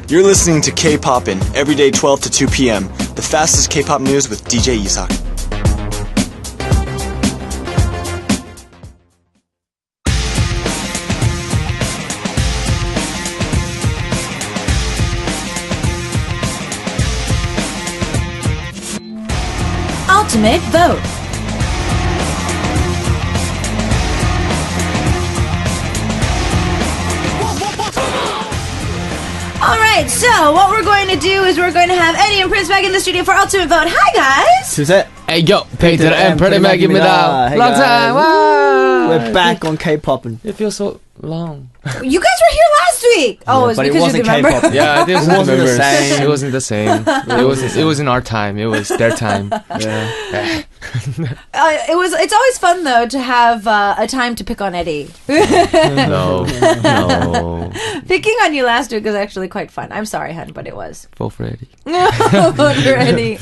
You're listening to Kpoppin, every day 12 to 2 p.m. The fastest K-pop news with DJ Isak. Ultimate vote. Alright, so what we're going to do is we're going to have Eddy and Prince back in the studio for Ultimate Vote. Hi guys! 둘셋 Hey yo, Peter and Pretty Mag입니다. Hey Long guys. time. Wow. We're back on Kpoppin. It feels so long. You guys were here last week! Oh, it's but it because you're wasn't the member. K-pop. Yeah, it wasn't the members. same. It wasn't the same. It was in our time. It was their time. Yeah. It's always fun though to have a time to pick on Eddy. No. Picking on you last week was actually quite fun. I'm sorry, hun, but it was. Vote for Eddy. Vote for Eddy.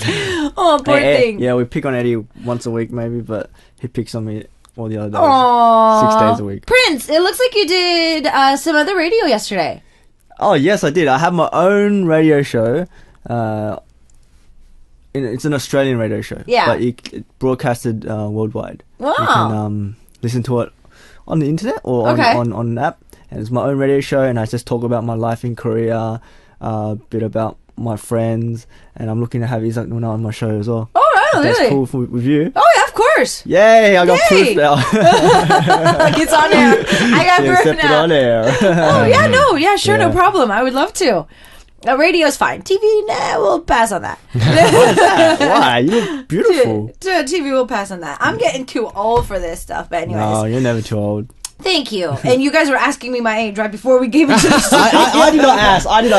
Oh, poor thing. Yeah, we pick on Eddy once a week maybe, but he picks on me all the other days. Aww. 6 days a week. Prince, it looks like you did some other radio yesterday. Oh, yes, I did. I have my own radio show. It's an Australian radio show. Yeah. But it broadcasted worldwide. Wow. You can listen to it on the internet or on an app. And it's my own radio show, and I just talk about my life in Korea, a bit about my friends, and I'm looking to have Isak Nuna on my show as well. Oh, wow, That's really? cool with you. Oh, yeah, of course. Yay, I got Yay. proof now. It's on air. I got Yeah, proof accept it now. on air. Oh, yeah, sure, no Yeah. problem. I would love to. Radio's fine. TV, nah, we'll pass on that. Why? You look beautiful. TV, we'll pass on that. I'm getting too old for this stuff, but anyways. No, you're never too old. Thank you. And you guys were asking me my age right before we gave it to the I did not ask. Eddie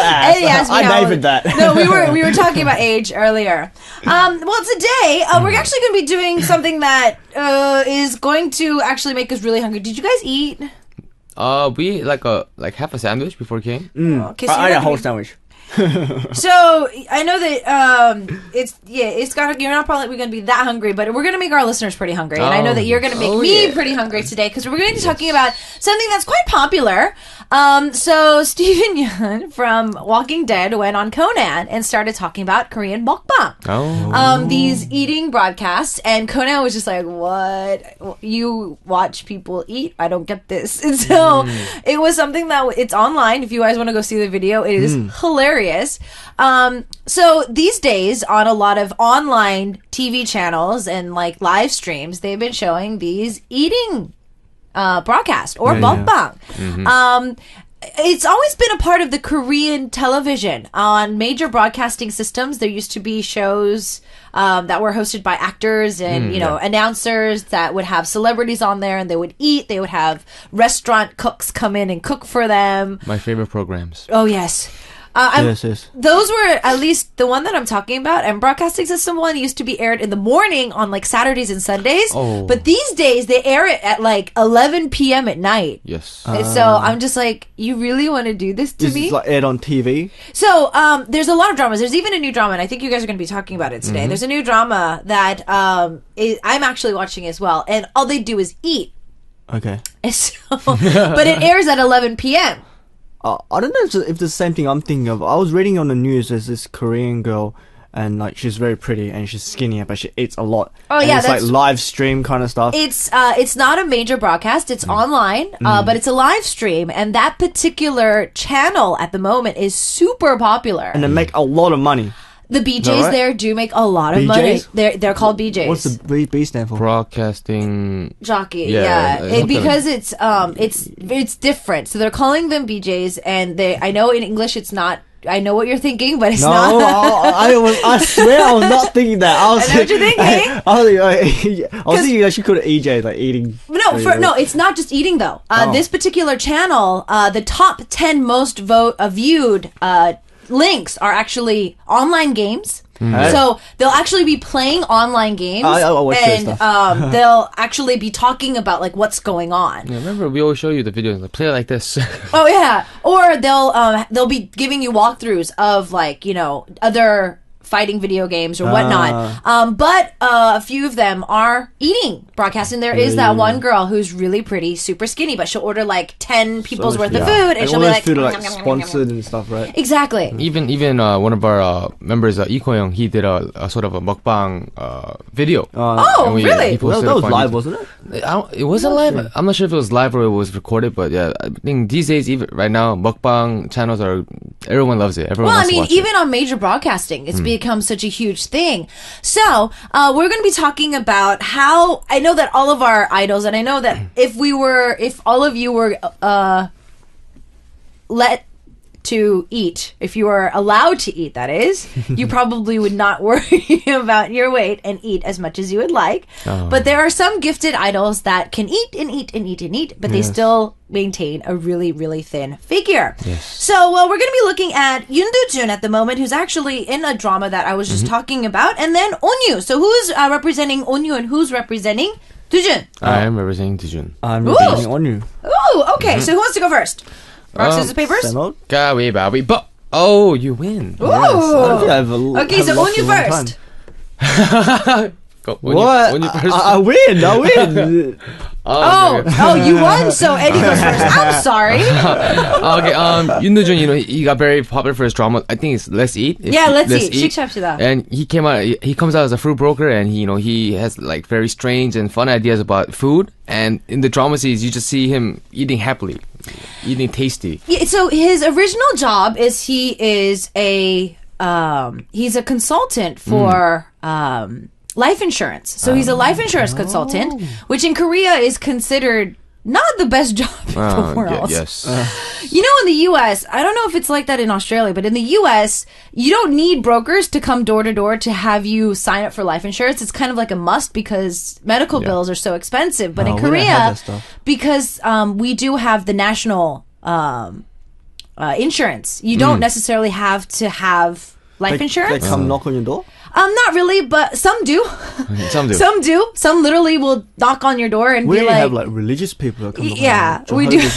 asked me I how- named that. No, we were talking about age earlier. Well, today we're actually going to be doing something that is going to actually make us really hungry. Did you guys eat? We ate like half a sandwich before it came. Okay, so I you're ate a not whole gonna- sandwich. So I know that you're not probably going to be that hungry, but we're going to make our listeners pretty hungry, and I know that you're going to make me pretty hungry today because we're going to be talking about something that's quite popular. So Steven Yeun from Walking Dead went on Conan and started talking about Korean mukbang. These eating broadcasts, and Conan was just like, "What? You watch people eat? I don't get this." And so it was something that it's online. If you guys want to go see the video, it is hilarious. So these days on a lot of online TV channels and like live streams, they've been showing these eating broadcast or mukbang. It's always been a part of the Korean television. On major broadcasting systems, there used to be shows that were hosted by actors and announcers that would have celebrities on there, and they would eat. They would have restaurant cooks come in and cook for them. My favorite programs. Oh yes. Yes. Those were at least the one that I'm talking about. And Broadcasting System 1 used to be aired in the morning on like Saturdays and Sundays. Oh. But these days they air it at like 11 p.m. at night. Yes. And so I'm just like, you really want to do this to This me? is like aired on TV. So there's a lot of dramas. There's even a new drama, and I think you guys are going to be talking about it today. There's a new drama that I'm actually watching as well. And all they do is eat. Okay. So, but it airs at 11 p.m. I don't know if it's the same thing I'm thinking of. I was reading on the news, there's this Korean girl, and like she's very pretty and she's skinny, but she eats a lot. Oh, and yeah, it's like live stream kind of stuff. It's not a major broadcast. It's online, but it's a live stream, and that particular channel at the moment is super popular. And they make a lot of money. The BJs right? there do make a lot of money. BJs? They're called BJs. What's the B stand for? Broadcasting. Jockey? Yeah, Yeah, because it's different. So they're calling them BJs, and I know in English it's not. I know what you're thinking, but it's No, not. I swear I was not thinking that. I know what you're thinking. I was thinking that she could have EJ, like eating. No, it's not just eating though. This particular channel, the top 10 most viewed links are actually online games. So they'll actually be playing online games, I watch that and stuff. they'll actually be talking about like what's going on. Yeah, remember we always show you the videos like play it like this. Oh yeah, or they'll be giving you walkthroughs of like other fighting video games or whatnot. But a few of them are eating, broadcasting. There is that one girl who's really pretty, super skinny, but she'll order like 10 people's worth of food, and she'll be like, food are like sponsored and stuff, right? Exactly. Even one of our members, Iko Young, he did a sort of a mukbang video. Really? He posted That was on live, YouTube. wasn't it? It wasn't live. I'm not sure if it was live or it was recorded, but yeah, I think these days, even right now, mukbang channels everyone loves it. Everyone wants to watch even it. on major broadcasting, it's become such a huge thing. So, we're going to be talking about how, I know that all of our idols, and I know that if all of you were, let to eat, if you were allowed to eat, that is, you probably would not worry about your weight and eat as much as you would like. But there are some gifted idols that can eat and eat and eat and eat, but they still maintain a really, really thin figure. So we're going to be looking at Yoon Do-jun at the moment, who's actually in a drama that I was just talking about, and then Onyu. So who's representing Onyu and who's representing Do-jun? I am representing Dijun. I'm representing Onyu. Ooh, okay. So who wants to go first? Rock, scissors, papers? Semo? But oh, you win. Ooh. Okay, so Onyu first. Go, What? Onyu first. I win. I win. You won, so Eddie goes first. I'm sorry. Okay, Yoon Do-jun, he got very popular for his drama. I think it's Let's Eat. Let's Eat. 식샵시다. And he comes out as a fruit broker, and he has like very strange and fun ideas about food. And in the drama series, you just see him eating happily, eating tasty. Yeah, so his original job is he's a consultant for life insurance. So he's a life insurance consultant, which in Korea is considered not the best job in the world. Yes. In the U.S., I don't know if it's like that in Australia, but in the U.S., you don't need brokers to come door to door to have you sign up for life insurance. It's kind of like a must because medical bills are so expensive. But in we don't have Korea, that stuff. because we do have the national insurance, you don't necessarily have to have life insurance. They come knock on your door? Not really, but some do. Some do. Some do. Some literally will knock on your door and We be don't like... have like religious people that come knock Yeah, on we your do. door.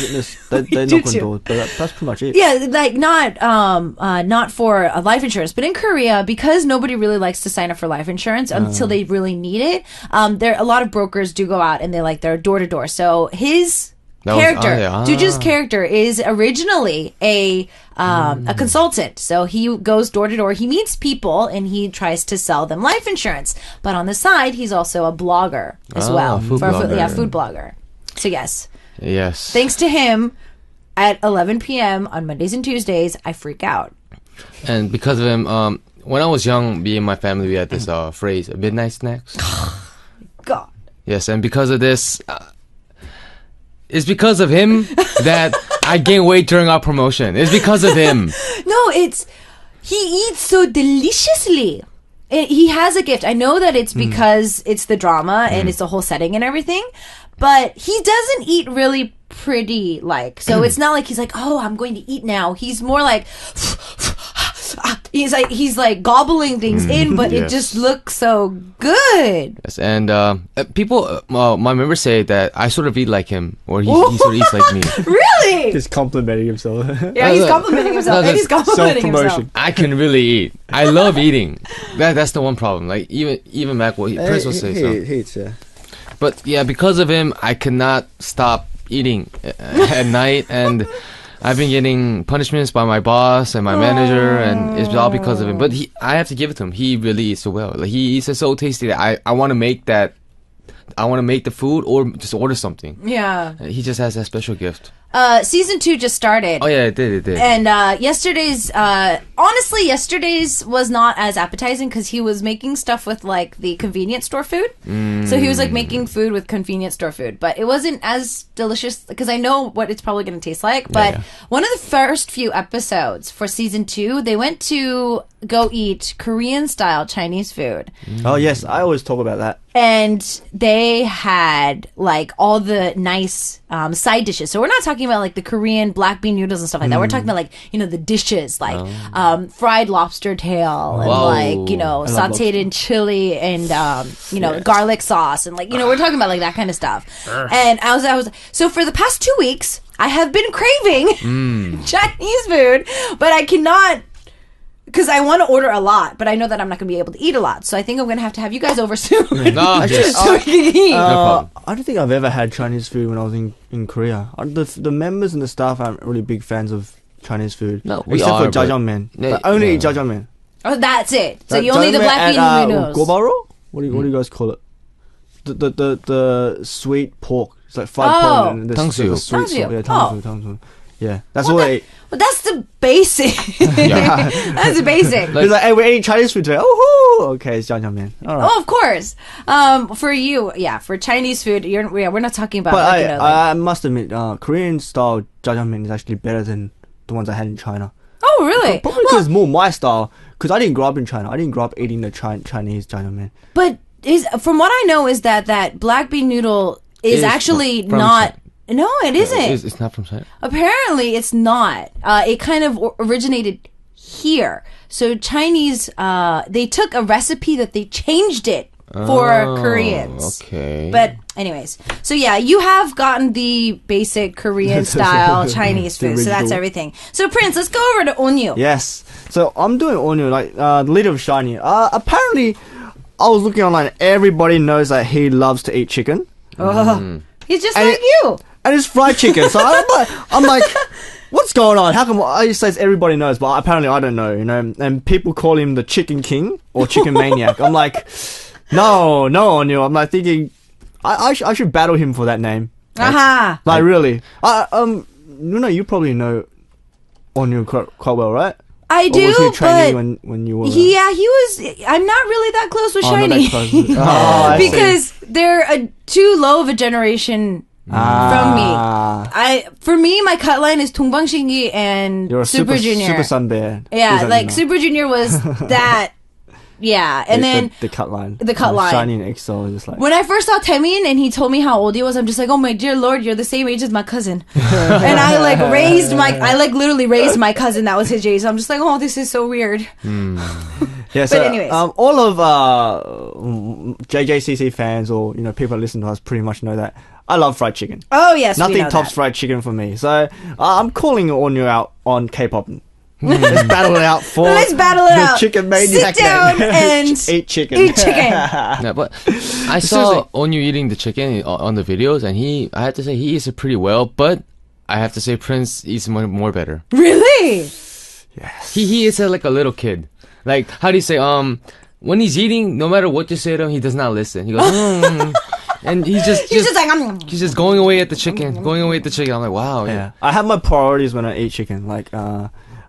They do knock on too. doors, but that's pretty much it. Yeah, like not for life insurance, but in Korea, because nobody really likes to sign up for life insurance until they really need it. There a lot of brokers do go out and they're door to door. So his Dooju's character is originally a consultant. So he goes door to door. He meets people and he tries to sell them life insurance. But on the side, he's also a blogger as well. Food blogger. Food blogger. So yes. Yes. Thanks to him, at 11 p.m. on Mondays and Tuesdays, I freak out. And because of him, when I was young, me and my family, we had this phrase, midnight snacks. God. Yes, and because of this, it's because of him that I gained weight during our promotion. It's because of him. No, he eats so deliciously. He has a gift. I know that it's because it's the drama and it's the whole setting and everything, but he doesn't eat really pretty like. So it's not like he's like, oh, I'm going to eat now. He's more like, he's like gobbling things in, but it just looks so good. Yes, and people, my members say that I sort of eat like him, or he sort of eats like me. Really? Just complimenting himself. Yeah, he's complimenting himself. And he's complimenting himself. Self-promotion. I can really eat. I love eating. That's the one problem. Like even Mac, Prince will say so. He eats, yeah. But yeah, because of him, I cannot stop eating at night, and I've been getting punishments by my boss and my manager, and it's all because of him. But I have to give it to him. He really eats so well. Like he eats it so tasty that I want to make that. I want to make the food or just order something. Yeah. He just has that special gift. Season 2 just started. Oh yeah, it did. And yesterday's was not as appetizing because he was making stuff with like the convenience store food. So he was like making food with convenience store food, but it wasn't as delicious because I know what it's probably going to taste like. But one of the first few episodes for season 2, they went to go eat Korean style Chinese food. Oh yes, I always talk about that. And they had like all the nice side dishes. So we're not talking about like the Korean black bean noodles and stuff like that. We're talking about like, the dishes like fried lobster tail and like, sauteed in chili and, garlic sauce. And like, we're talking about like that kind of stuff. And I was, so for the past 2 weeks, I have been craving Chinese food, but I cannot because I want to order a lot, but I know that I'm not going to be able to eat a lot. So I think I'm going to have you guys over soon. No, So we can eat. I don't think I've ever had Chinese food when I was in Korea. The members and the staff aren't really big fans of Chinese food. No, we except are, for jjajangmyeon. Yeah, I only yeah. eat jjajangmyeon. Oh, that's it. So you only eat the black bean noodles. Gobaro? What do you guys call it? The sweet pork. It's like fried pork and the Tangsuyu. sweet sauce. Yeah, tangsuyu. Yeah, that's all I eat. Well, that's the basic. Yeah. That's the basic. It's like, hey, we're eating Chinese food today. Oh, okay, it's jjajangmyeon. All right. Oh, of course. For you, for Chinese food, we're not talking about. But like, I must admit, Korean style jjajangmyeon is actually better than the ones I had in China. Oh, really? Probably because it's more my style. Because I didn't grow up in China. I didn't grow up eating the Chinese jjajangmyeon. But from what I know is that black bean noodle is actually from not. No, it isn't. It's not from China. Apparently, it's not. It kind of originated here. So Chinese, they took a recipe that they changed it for Koreans. Okay. But anyways, so yeah, you have gotten the basic Korean style Chinese food. So that's everything. So Prince, let's go over to Onyu. Yes. So I'm doing Onyu, like the leader of Shiny. Apparently, I was looking online. Everybody knows that he loves to eat chicken. He's just like you. And it's fried chicken. So I'm like, what's going on? How come I says everybody knows, but apparently I don't know, you know? And people call him the Chicken King or Chicken Maniac. I'm like, no, Onyu. I'm like thinking, I should battle him for that name. Aha. Like really. You probably know Onyu quite well, right? I do, or was he training but when you were? Yeah, he was. I'm not really that close with Shiny because they're too low of a generation from me. For me, my cut line is 동방신기 and You're a Super Junior. Super Sunbear. Yeah, like Super Junior was that. Yeah, and then the cut line. The cut line. Shiny and EXO is just like. When I first saw Taemin and he told me how old he was, I'm just like, oh my dear lord, you're the same age as my cousin. And I literally raised my cousin that was his age. So I'm just like, oh, this is so weird. Yeah, but anyways, all of JJCC fans or people that listen to us pretty much know that I love fried chicken. Oh yes, nothing tops tops fried chicken for me. So I'm calling Onyu out on Kpoppin. Let's battle it out for the chicken maniac. Sit down and eat chicken. Eat chicken. Yeah, but I saw Onyu eating the chicken on the videos, and I have to say he eats it pretty well. But I have to say Prince eats more better. Really? Yes. He is like a little kid. Like, how do you say? When he's eating, no matter what you say to him, he does not listen. He goes. And he's just like he's just going away at the chicken. I'm like, wow. Yeah. I have my priorities when I eat chicken. Like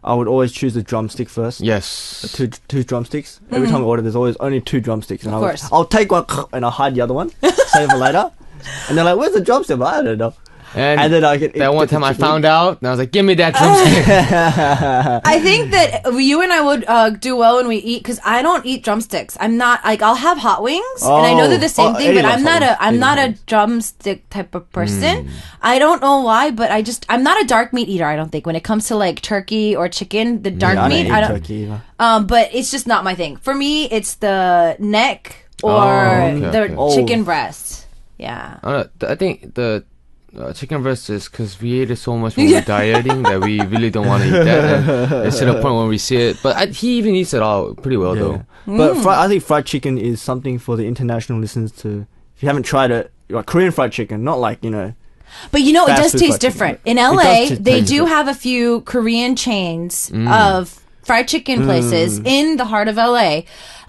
I would always choose the drumstick first. Yes. Two drumsticks. Every time I order, there's always only 2 drumsticks. And I'll take one and I'll hide the other one. Save for later. And they're like, where's the drumstick? I don't know. And then I get that one time I found out, and I was like, "Give me that drumstick." I think that you and I would do well when we eat because I don't eat drumsticks. I'm not like I'll have hot wings, and I know they're the same thing, but I'm not a drumstick type of person. I don't know why, but I'm not a dark meat eater. I don't think when it comes to like turkey or chicken, the dark meat. I don't eat turkey either. But it's just not my thing. For me, it's the neck or chicken breast. Yeah. I think the chicken breast is because we ate it so much when we were dieting that we really don't want to eat that. And it's to the point when we see it. But he even eats it all pretty well, though. But I think fried chicken is something for the international listeners to. If you haven't tried it, like Korean fried chicken, not like But it does taste different. In LA, they do have a few Korean chains of fried chicken places in the heart of LA.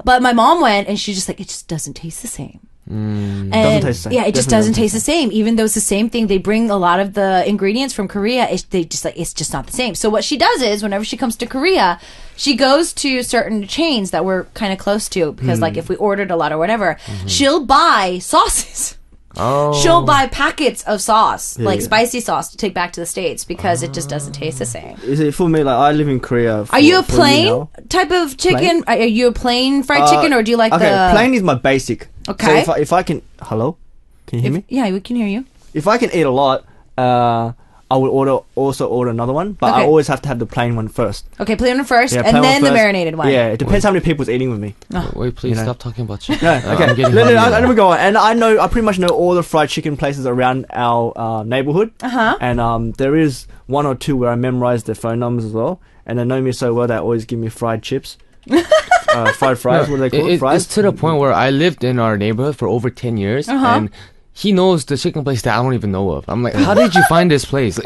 But my mom went and she's just like, it just doesn't taste the same. And doesn't taste the same. Yeah, it just doesn't taste the same. Even though it's the same thing, they bring a lot of the ingredients from Korea. It's just not the same. So what she does is, whenever she comes to Korea, she goes to certain chains that we're kind of close to because, like, if we ordered a lot or whatever, she'll buy sauces. Oh. She'll buy packets of sauce, like spicy sauce, to take back to the States because it just doesn't taste the same. Is it for me? Like I live in Korea. Are you a plain type of chicken? Are you a plain fried chicken, or do you like the? Plain is my basic. Okay. So if I can, hello, can you hear me? Yeah, we can hear you. If I can eat a lot, I would also order another one, but I always have to have the plain one first. Okay, plain one first, Yeah, and plain then one the first. marinated one. Yeah, it depends how many people's eating with me. Wait, please stop talking about chicken. No, okay. I'm getting No, hungry I now. let me go on. And I pretty much know all the fried chicken places around our neighborhood. And there is one or two where I memorized their phone numbers as well. And they know me so well, they always give me fried chips. Fried fries, what do they call it? Fries? It's to the point where I lived in our neighborhood for over 10 years, and he knows the chicken place that I don't even know of. I'm like, how did you find this place?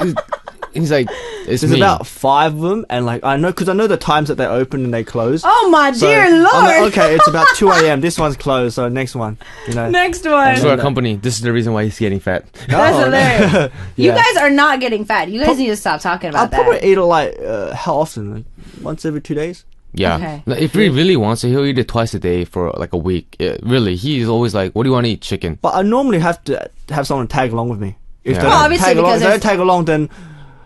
He's like, it's There's me. about 5 of them, and like I know the times that they open and they close. Oh my dear I'm lord! like, okay, it's about 2 a.m. This one's closed, so next one. Next one. So our company, this is the reason why he's getting fat. That's hilarious. You Yeah. guys are not getting fat. You guys need to stop talking I'll about that. probably eat it like how often? Like, once every 2 days. Yeah. Okay. Like, if he really wants it, he'll eat it twice a day for like a week. Really, he's always like, what do you want to eat? Chicken. But I normally have to have someone tag along with me. If Yeah. they Well, don't obviously, tag along, because if they don't there's- tag along, then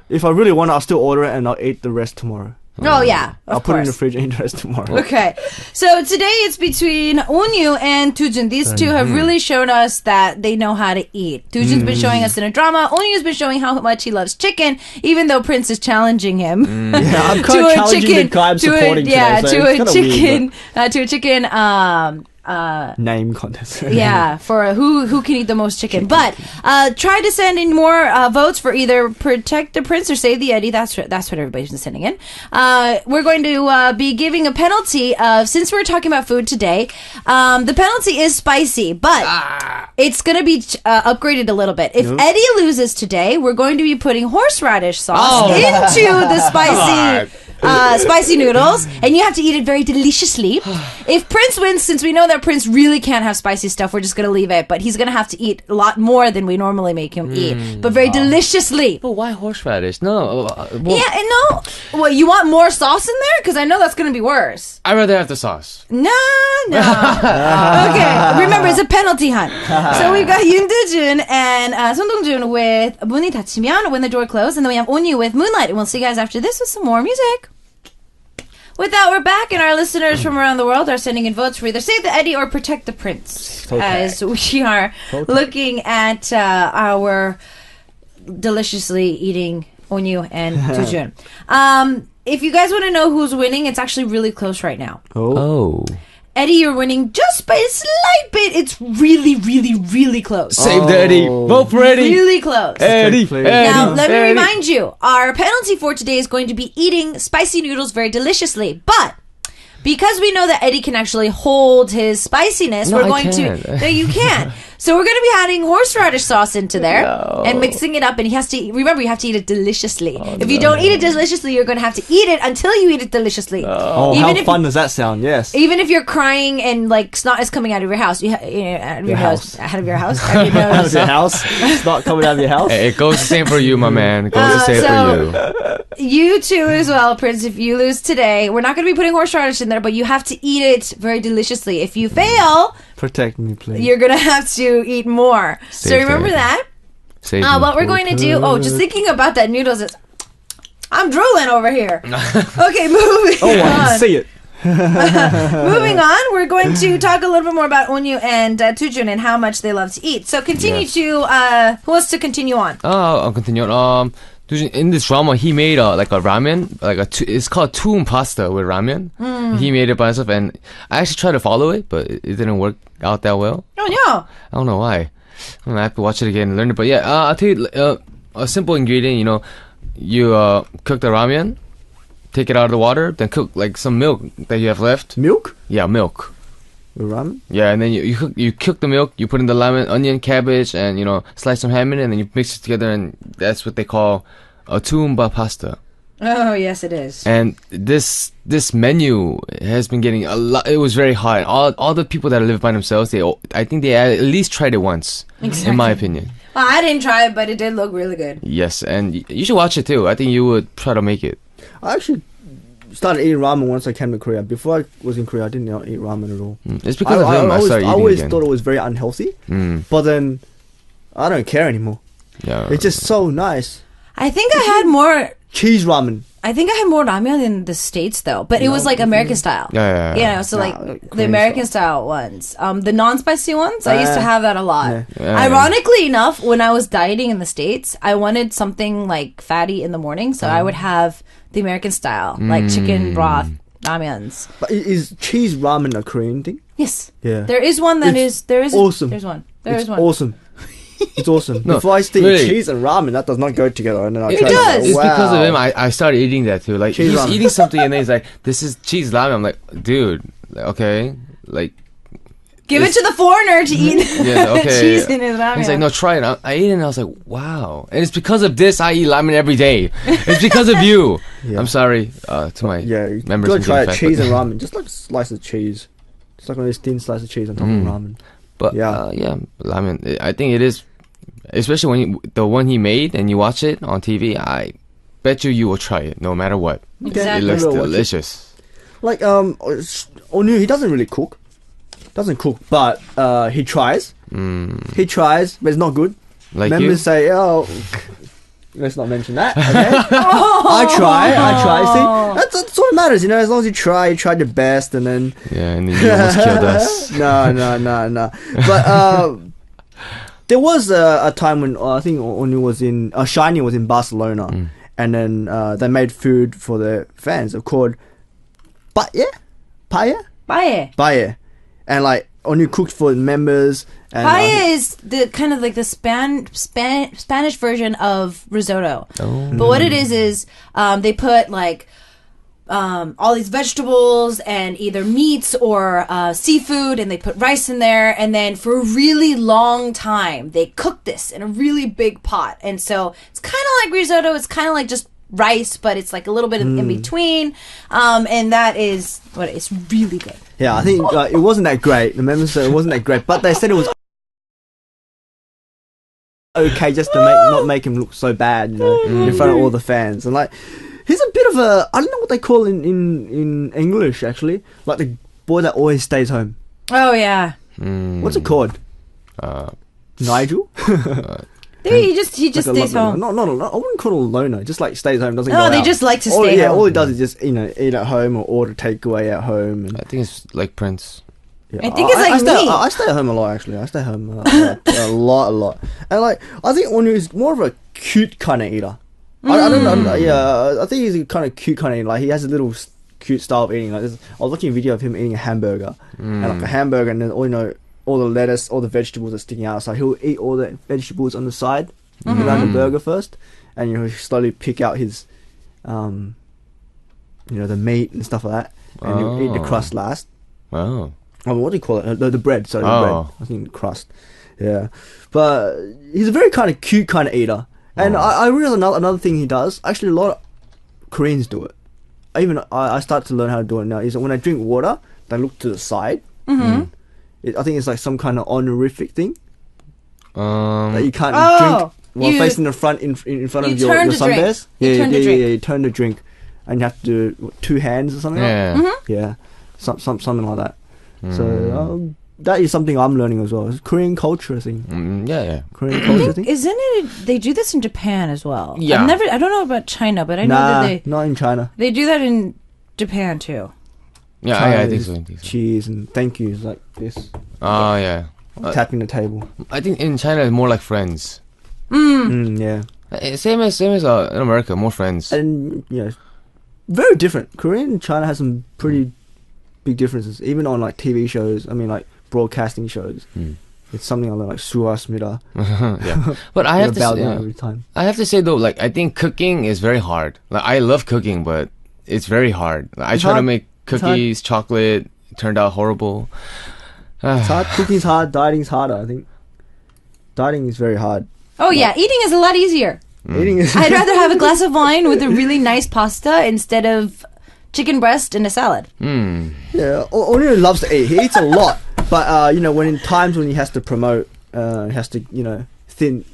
if I really want it, I'll still order it and I'll eat the rest tomorrow. Oh yeah, I'll of put it in the course. fridge and eat the rest tomorrow. Okay, so today it's between Onyu and Doojun. These two have really shown us that they know how to eat. Doojun's been showing us in a drama. Onyu's been showing how much he loves chicken, even though Prince is challenging him. Yeah, I'm kind of challenging the guy I'm supporting today. So it's kinda to a chicken. Name contest. Yeah, for who can eat the most chicken. But try to send in more votes for either protect the prince or save the Eddy. That's what everybody's been sending in. We're going to be giving a penalty of, since we're talking about food today, the penalty is spicy, but it's going to be upgraded a little bit. If Eddy loses today, we're going to be putting horseradish sauce into the spicy noodles, and you have to eat it very deliciously. If Prince wins, since we know that Prince really can't have spicy stuff, we're just going to leave it, but he's going to have to eat a lot more than we normally make him eat, but very deliciously. But why horseradish? No. Yeah, and no. Well, you want more sauce in there? Because I know that's going to be worse. I'd rather have the sauce. No. Okay, remember, it's a penalty hunt. So we've got Yoon Do-jun and Son Dong-jun with 문이 닫히면, When the Door Closed, and then we have Onyu with Moonlight, and we'll see you guys after this with some more music. With that, we're back, and our listeners from around the world are sending in votes for either Save the Eddy or Protect the Prince. As we are looking at our deliciously eating Onyu and Do-jun. If you guys want to know who's winning, it's actually really close right now. Oh. Eddy, you're winning just by a slight bit. It's really, really, really close. Save the Eddy. Vote for Eddy. Really close. Eddy. Please. Now, let me remind you, our penalty for today is going to be eating spicy noodles very deliciously. But because we know that Eddy can actually hold his spiciness, we're going to... No, you can't. So we're going to be adding horseradish sauce into there and mixing it up. And he has to... Remember, you have to eat it deliciously. If you don't eat it deliciously, you're going to have to eat it until you eat it deliciously. Oh, Even how if- fun does that sound? Yes. Even if you're crying and like snot is coming out of your house, out of your nose, out of your house, out of your Out of nose. your house? It's not coming out of your house? Hey, it goes the same for you, my man. It goes the same so- for you. You too as well, Prince. If you lose today, we're not going to be putting horseradish in there, but you have to eat it very deliciously. If you fail, Protect me, please. you're going to have to eat more. So Save remember that. that. Save What we're going to do, just thinking about that noodles is, I'm drooling over here. Okay, moving Oh, I on. can see it. Moving on, we're going to talk a little bit more about Onyu and Do-jun and how much they love to eat. So continue to, who wants to continue on? I'll continue. In this drama, he made like a ramen, it's called tune pasta with ramen. He made it by himself, and I actually tried to follow it, but it didn't work out that well. Oh, no. I don't know why. I have to watch it again and learn it. But yeah, I'll tell you a simple ingredient. You cook the ramen, take it out of the water, then cook like some milk that you have left. Milk? Yeah, milk. With ramen? Yeah, and then you cook the milk, you put in the lemon, onion, cabbage, and slice some ham in it, and then you mix it together, and that's what they call a tumba pasta. Oh, yes, it is. And this menu has been getting a lot. It was very hot. All the people that live by themselves, I think they at least tried it once, in my opinion. Well, I didn't try it, but it did look really good. Yes, and you should watch it too. I think you would try to make it. I actually started eating ramen once I came to Korea. Before I was in Korea, I didn't eat ramen at all. It's because of him I started I eating always again. thought it was very unhealthy, but then I don't care anymore. Yeah. It's just so nice. I think I had more... Cheese ramen. I think I had more ramen in the States though, but it was like American style. Yeah. You know, so like the American style ones. The non-spicy ones, I used to have that a lot. Ironically enough, when I was dieting in the States, I wanted something like fatty in the morning, so I would have the American style, like chicken broth ramyuns. But is cheese ramen a Korean thing? Yes. Yeah. There is one that there is awesome. There's one. It's awesome. It's awesome. No, Before I used to really. eat cheese and ramen, that does not go together. And then I It tried does. It's wow. because of him. I started eating that too. Like Cheese he's ramen. eating something and then he's like, "This is cheese ramen." I'm like, "Dude, okay, like." Give it to the foreigner to eat Yeah, okay. cheese in his ramen. He's like, "No, try it." I ate it and I was like, "Wow!" And it's because of this I eat ramen every day. It's because of you. Yeah. I'm sorry to my You members. gotta try it. fat, Cheese but- and ramen, just like a slice of cheese. Just like one of those thin slice of cheese on top of ramen. But Yeah. ramen. I think it is, especially when the one he made and you watch it on TV. I bet you will try it no matter what. Exactly. It looks Maybe I'll watch it. delicious. Like Onu, he doesn't really cook. But he tries. He tries, but it's not good. Like Members you. say, "Oh, let's not mention that." Okay? I try. See, that's what matters, you know. As long as you try your best, and then Yeah, and then you almost killed us. no. But there was a time when I think Onu was in Shiny was in Barcelona, and then they made food for their fans. They're called paella, and like Onu cooked for members. And, Paella is the kind of like the Spanish version of risotto. But what it is they put like all these vegetables and either meats or seafood, and they put rice in there, and then for a really long time they cook this in a really big pot. And so it's kind of like risotto. It's kind of like just rice, but it's like a little bit in between. And that is what it's really good. Yeah, I think it wasn't that great. The members said it wasn't that great, but they said it was okay just to not make him look so bad, you know, in front of all the fans. And like, he's a bit of a, I don't know what they call in English actually, like the boy that always stays home. Oh yeah. What's it called? Nigel? He just Like a stays home. I wouldn't call it a loner. Just like stays home, doesn't go Oh, they out. just like to stay home. All he does is just eat at home or order takeaway at home. And I think it's like Prince. yeah. I think it's like me. I stay at home a lot actually. I stay home a lot. And like I think Onu is more of a cute kind of eater. I don't know. Yeah, I think he's a kind of cute kind of eater. Like he has a little cute style of eating. Like I was watching a video of him eating a hamburger, and like a hamburger, and then all the lettuce, all the vegetables are sticking out. So he'll eat all the vegetables on the side around the burger first, and he'll slowly pick out his, the meat and stuff like that, and he'll eat the crust last. Oh. What do you call it? The bread. Sorry, the Oh. bread. I think the crust. Yeah, but he's a very kind of cute kind of eater, and I realize another thing he does. Actually, a lot of Koreans do it. I start to learn how to do it now. Is that when I drink water, they look to the side. I think it's like some kind of honorific thing that you can't drink while facing the front in front of your sunbears. You turn the drink, and you have to do 2 hands or something. Yeah. Like that. Yeah, something like that. So that is something I'm learning as well. It's Korean culture thing. Yeah. Korean culture thing. Isn't it? They do this in Japan as well. Yeah. I don't know about China, but I know that not in China. they do that in Japan too. Yeah, China I think is so. Cheers and thank yous like this, Oh, yeah. tapping the table. I think in China it's more like friends. Yeah, Same as in America, more friends. and very different. Korean and China has some pretty big differences, even on like TV shows. I mean, like broadcasting shows. It's something I learn, like suasmida. Yeah. But I have to bow say, down every time. I have to say though, like I think cooking is very hard. Like I love cooking, but it's very hard. Like, I try to hard. make cookies, chocolate. It turned out horrible. It's hard. Cooking's hard. Dieting's harder. I think dieting is very hard. Oh yeah, eating is a lot easier. Eating is. I'd rather have a glass of wine with a really nice pasta instead of chicken breast and a salad. Yeah, Onyo loves to eat. He eats a lot, but when in times when he has to promote, he has to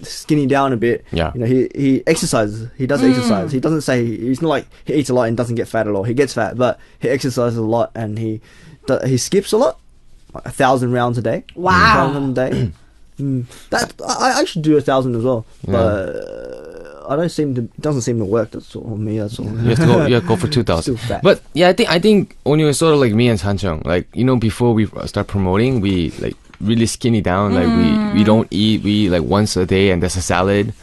skinny down a bit. Yeah. He exercises. He does exercise. He doesn't say he's not like he eats a lot and doesn't get fat at all. He gets fat, but he exercises a lot and he skips a lot, like 1,000 rounds a day. Wow. 1,000 rounds a day. That I should do 1,000 as well, but I don't know. I think 1,000 is a lot. But 1,000 is very hard. I don't know about China, but I know that they do that in Japan as well. 1,000 rounds a day. Wow. 1,000 rounds a day. That I should do 1,000 as well, but It doesn't seem to work. That's all me. That's all. You have to go for 2,000. Still fat. But yeah, I think Onyo is sort of like me and Sanchung. Like, you know, before we start promoting, we like really skinny down. Like we don't eat. We eat like once a day, and that's a salad.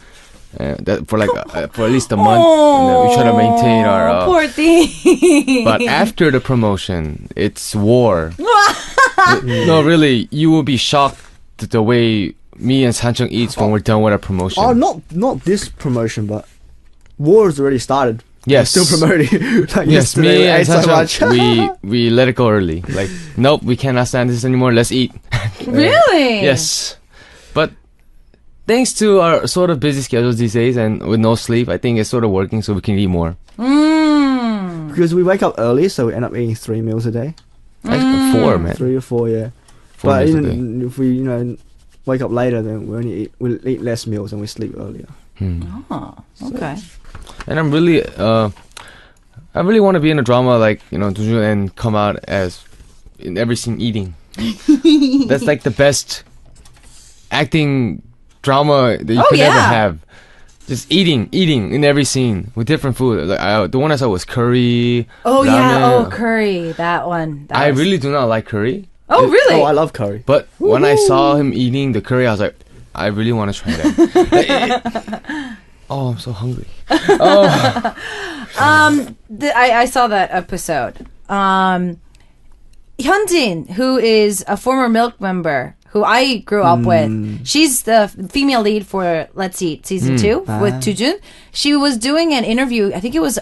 That for like for at least a month. And then we try to maintain our poor thing. But after the promotion, it's war. No, really, you will be shocked at the way me and Sanchung eats when we're done with our promotion. Oh, not this promotion, but war has already started. Yes. We're still promoting. Like Yes, me we and ate so much. Sanchung, we let it go early. Like, nope, we cannot stand this anymore. Let's eat. Really? Yes. But thanks to our sort of busy schedules these days and with no sleep, I think it's sort of working so we can eat more. Because we wake up early, so we end up eating 3 meals a day. Like 4, man. 3 or 4, yeah. 4 but meals a day. even if we, wake up later, then we'll eat less meals and we sleep earlier. Oh, okay. And I'm really, I really want to be in a drama like, Doju and come out as in every scene eating. That's like the best acting drama that you could ever have. Just eating in every scene with different food. Like the one I saw was curry. Oh ramen. yeah, curry. That one. I really do not like curry. Oh really? Oh, I love curry. But when I saw him eating the curry, I was like, I really want to try that. Oh, I'm so hungry. Oh. I saw that episode. Hyunjin, who is a former Milk member, who I grew up with. She's the female lead for Let's Eat season 2 with Toojun. She was doing an interview. I think it was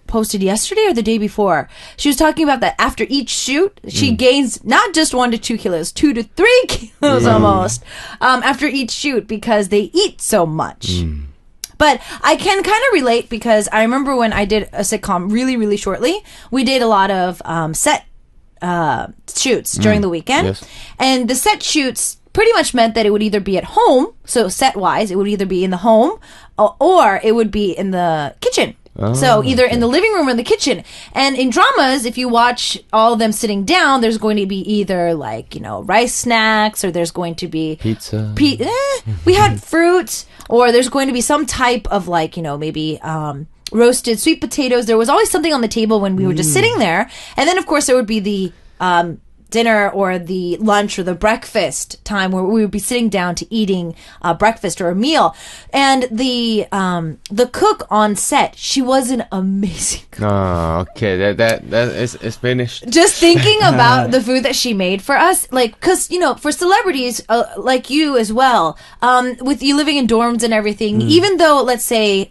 posted yesterday or the day before. She was talking about that after each shoot, she gains not just 1 to 2 kilos, 2 to 3 kilos almost after each shoot because they eat so much. But I can kind of relate because I remember when I did a sitcom really, really shortly, we did a lot of set shoots during the weekend. Yes. And the set shoots pretty much meant that it would either be at home, so set-wise, it would either be in the home or it would be in the kitchen. So either in the living room or in the kitchen. And in dramas, if you watch all of them sitting down, there's going to be either like, rice snacks or there's going to be Pizza. We had fruit or there's going to be some type of like, maybe roasted sweet potatoes. There was always something on the table when we were just sitting there. And then, of course, there would be the dinner or the lunch or the breakfast time where we would be sitting down to eating breakfast or a meal. And the cook on set, she was an amazing cook. Oh, okay. That is finished. Just thinking about the food that she made for us, like, because, for celebrities like you as well, with you living in dorms and everything, even though, let's say,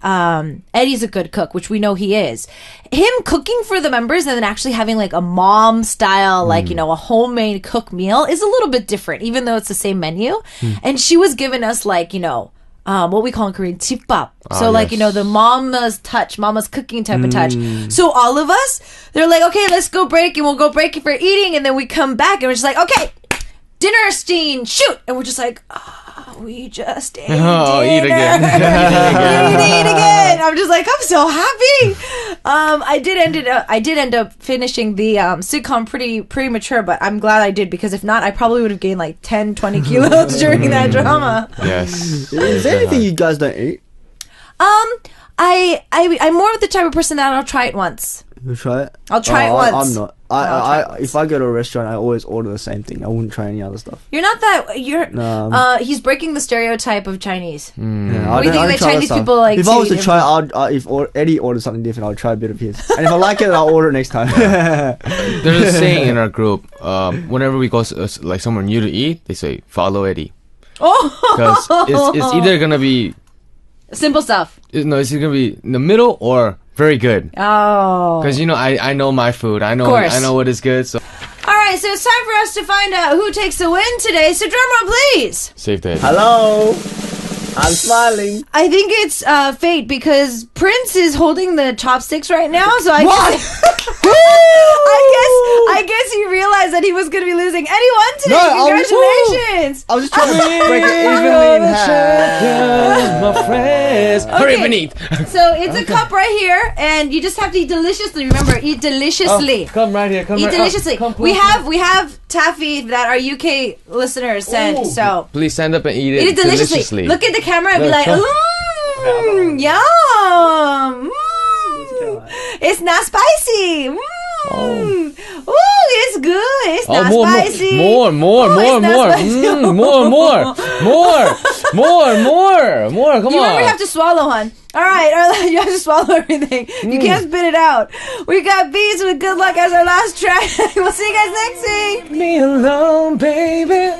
Eddy's a good cook, which we know he is, him cooking for the members and then actually having like a mom style, like, a homemade cook meal is a little bit different, even though it's the same menu. And she was giving us like, what we call in Korean, Kpop. So like, yes. The mama's touch, mama's cooking type of touch. So all of us, they're like, okay, let's go break and we'll go break for eating. And then we come back and we're just like, okay, dinner scene, shoot. And we're just like, we just ate dinner. Eat again. Eat again. I'm just like, I'm so happy. I did end up finishing the sitcom pretty premature, but I'm glad I did because if not, I probably would have gained like 10, 20 kilos during that drama. Yes. Is there anything you guys don't eat? I'm more of the type of person that I'll try it once. You try it? I'll try it once. I'm not. If I go to a restaurant, I always order the same thing. I wouldn't try any other stuff. You're not that. He's breaking the stereotype of Chinese. Yeah, What do you think that Chinese people like? If I was to try, if Eddie orders something different, I'll try a bit of his. And if I like it, I'll order it next time. There's a saying in our group. Whenever we go like somewhere new to eat, they say follow Eddy. Because it's either gonna be simple stuff. It's either gonna be in the middle or very good. Oh. Because I know my food. I know what is good. So. All right, so it's time for us to find out who takes the win today. So drum roll, please. Save that. Hello. I'm smiling. I think it's fate because Prince is holding the chopsticks right now. So I guess he realized that he was going to be losing. Eddie won today. Congratulations. I was just trying to break it evenly in half. My friends. Okay. Hurry, beneath. So it's a cup right here, and you just have to eat deliciously. Remember, eat deliciously. Come right here. Come eat right. deliciously. We have taffy that our UK listeners sent. So please stand up and eat it. Eat it deliciously. Look at the camera and be like, ooh. Yum. It's not spicy. Ooh, it's good. It's not spicy. More. More. Come on. You remember you have to swallow, hon. All right, you have to swallow everything. You can't spit it out. We got Bees with Good Luck as our last track. We'll see you guys next week. Me alone, baby.